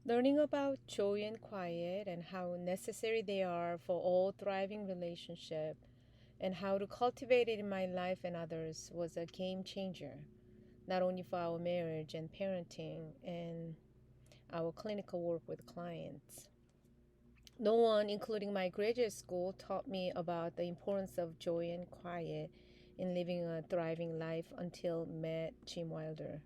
Learning about joy and quiet and how necessary they are for all thriving relationship and how to cultivate it in my life and others was a game changer, not only for our marriage and parenting and our clinical work with clients. No one, including my graduate school, taught me about the importance of joy and quiet in living a thriving life until met Jim Wilder.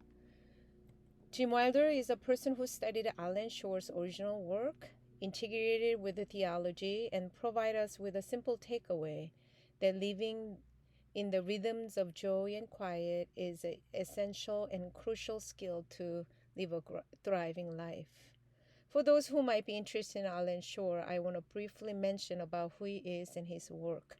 Jim Wilder is a person who studied Alan Shore's original work, integrated with the theology, and provide us with a simple takeaway that living in the rhythms of joy and quiet is an essential and crucial skill to live a thriving life. For those who might be interested in Alan Shore, I want to briefly mention about who he is and his work.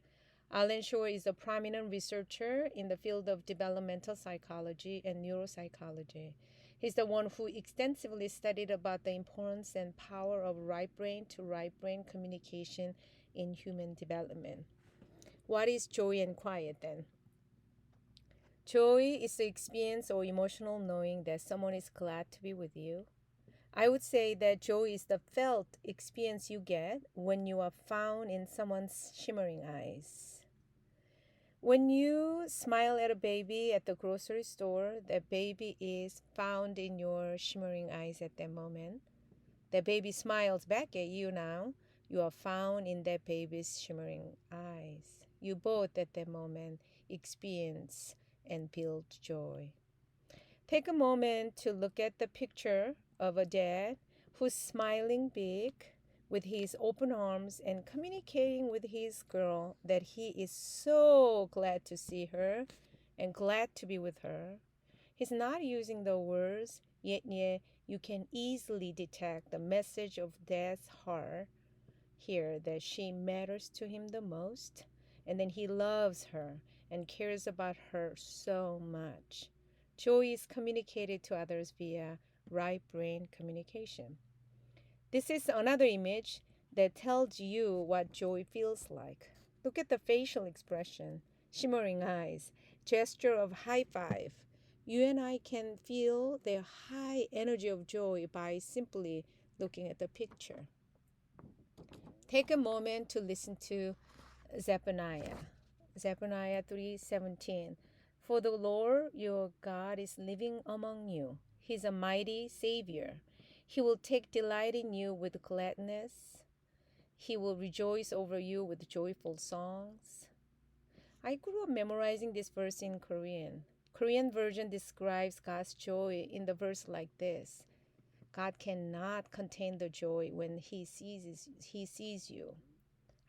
Alan Shore is a prominent researcher in the field of developmental psychology and neuropsychology. He's the one who extensively studied about the importance and power of right brain to right brain communication in human development. What is joy and quiet then? Joy is the experience or emotional knowing that someone is glad to be with you. I would say that joy is the felt experience you get when you are found in someone's shimmering eyes. When you smile at a baby at the grocery store, that baby is found in your shimmering eyes at that moment. That baby smiles back at you now. You are found in that baby's shimmering eyes. You both at that moment experience and build joy. Take a moment to look at the picture of a dad who's smiling big with his open arms and communicating with his girl that he is so glad to see her and glad to be with her. He's not using the words, yet you can easily detect the message of dad's heart here that she matters to him the most, and then he loves her and cares about her so much. Joy is communicated to others via right brain communication. This is another image that tells you what joy feels like. Look at the facial expression, shimmering eyes, gesture of high five. You and I can feel the high energy of joy by simply looking at the picture. Take a moment to listen to Zephaniah. Zephaniah 3:17. For the Lord your God is living among you. He's a mighty Savior. He will take delight in you with gladness. He will rejoice over you with joyful songs. I grew up memorizing this verse in Korean. Korean version describes God's joy in the verse like this. God cannot contain the joy when he sees you.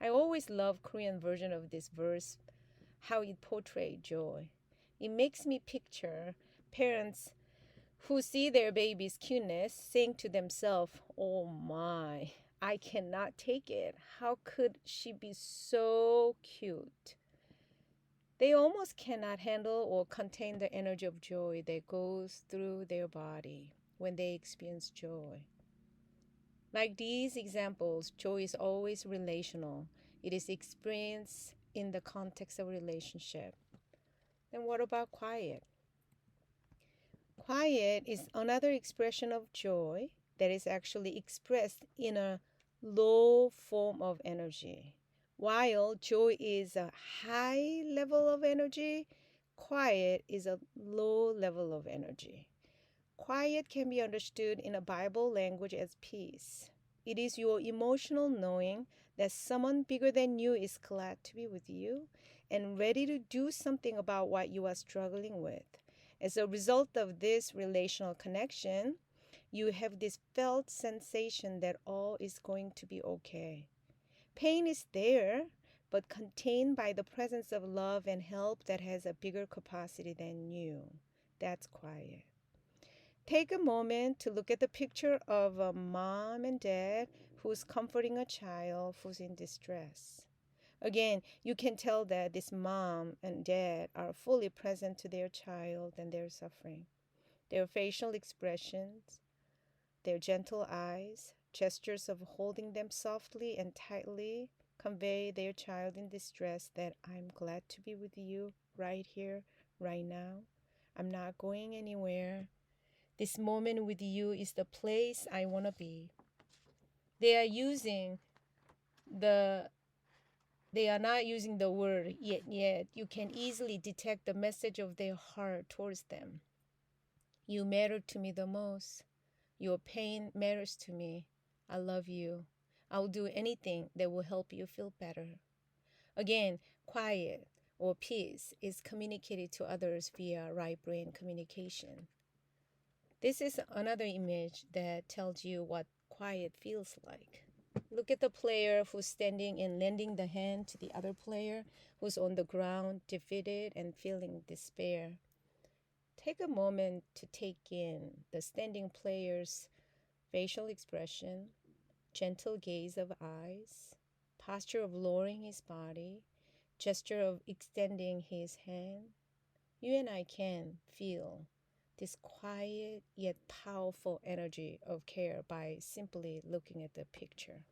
I always love Korean version of this verse, how it portrayed joy. It makes me picture parents who see their baby's cuteness saying to themselves, "Oh my, I cannot take it. How could she be so cute?" They almost cannot handle or contain the energy of joy that goes through their body when they experience joy. Like these examples, joy is always relational. It is experienced in the context of relationship. Then what about quiet? Quiet is another expression of joy that is actually expressed in a low form of energy. While joy is a high level of energy, quiet is a low level of energy. Quiet can be understood in a Bible language as peace. It is your emotional knowing that someone bigger than you is glad to be with you and ready to do something about what you are struggling with. As a result of this relational connection, you have this felt sensation that all is going to be okay. Pain is there, but contained by the presence of love and help that has a bigger capacity than you. That's quiet. Take a moment to look at the picture of a mom and dad who's comforting a child who's in distress. Again, you can tell that this mom and dad are fully present to their child and their suffering. Their facial expressions, their gentle eyes, gestures of holding them softly and tightly convey their child in distress that I'm glad to be with you right here, right now. I'm not going anywhere. This moment with you is the place I want to be. They are using the they are not using the word yet. You can easily detect the message of their heart towards them. You matter to me the most. Your pain matters to me. I love you. I'll do anything that will help you feel better. Again, quiet or peace is communicated to others via right brain communication. This is another image that tells you what quiet feels like. Look at the player who's standing and lending the hand to the other player who's on the ground, defeated and feeling despair. Take a moment to take in the standing player's facial expression, gentle gaze of eyes, posture of lowering his body, gesture of extending his hand. You and I can feel this quiet yet powerful energy of care by simply looking at the picture.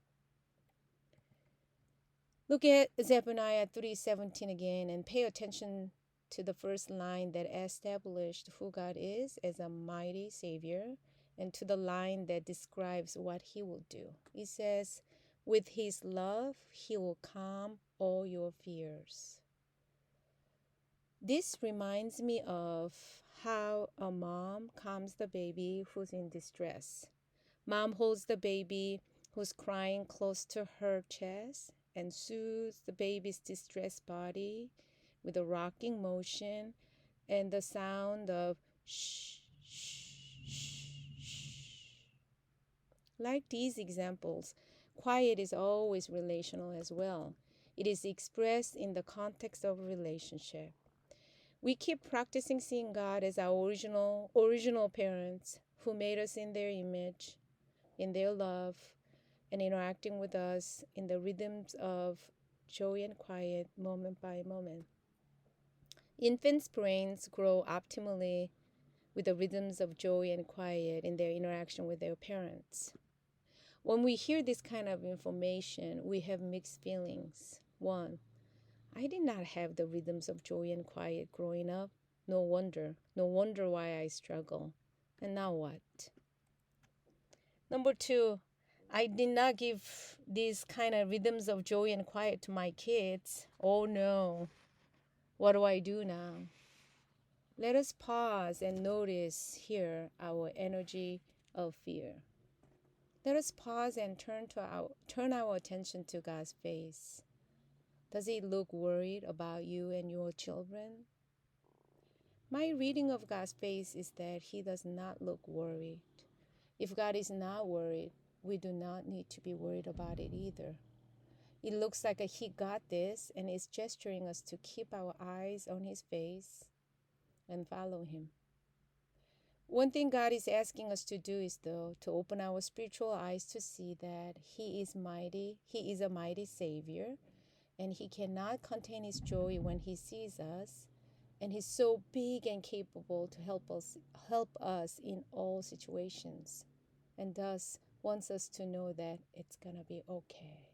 Look at Zephaniah 3:17 again and pay attention to the first line that established who God is as a mighty Savior and to the line that describes what He will do. It says, with His love, He will calm all your fears. This reminds me of how a mom calms the baby who's in distress. Mom holds the baby who's crying close to her chest and soothes the baby's distressed body with a rocking motion and the sound of shh, shh, shh, shh. Like these examples, quiet is always relational as well. It is expressed in the context of a relationship. We keep practicing seeing God as our original parents who made us in their image, in their love, and interacting with us in the rhythms of joy and quiet moment by moment. Infants' brains grow optimally with the rhythms of joy and quiet in their interaction with their parents. When we hear this kind of information, we have mixed feelings. One, I did not have the rhythms of joy and quiet growing up. No wonder why I struggle. And now what? Number two, I did not give these kind of rhythms of joy and quiet to my kids. Oh no, what do I do now? Let us pause and notice here our energy of fear. Let us pause and turn our attention to God's face. Does He look worried about you and your children? My reading of God's face is that He does not look worried. If God is not worried, we do not need to be worried about it either. It looks like He got this and is gesturing us to keep our eyes on His face and follow Him. One thing God is asking us to do is, though, to open our spiritual eyes to see that He is mighty, He is a mighty Savior, and He cannot contain His joy when He sees us, and He's so big and capable to help us in all situations, and thus wants us to know that it's gonna be okay.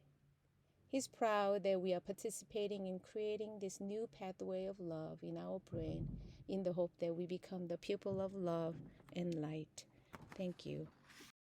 He's proud that we are participating in creating this new pathway of love in our brain in the hope that we become the people of love and light. Thank you.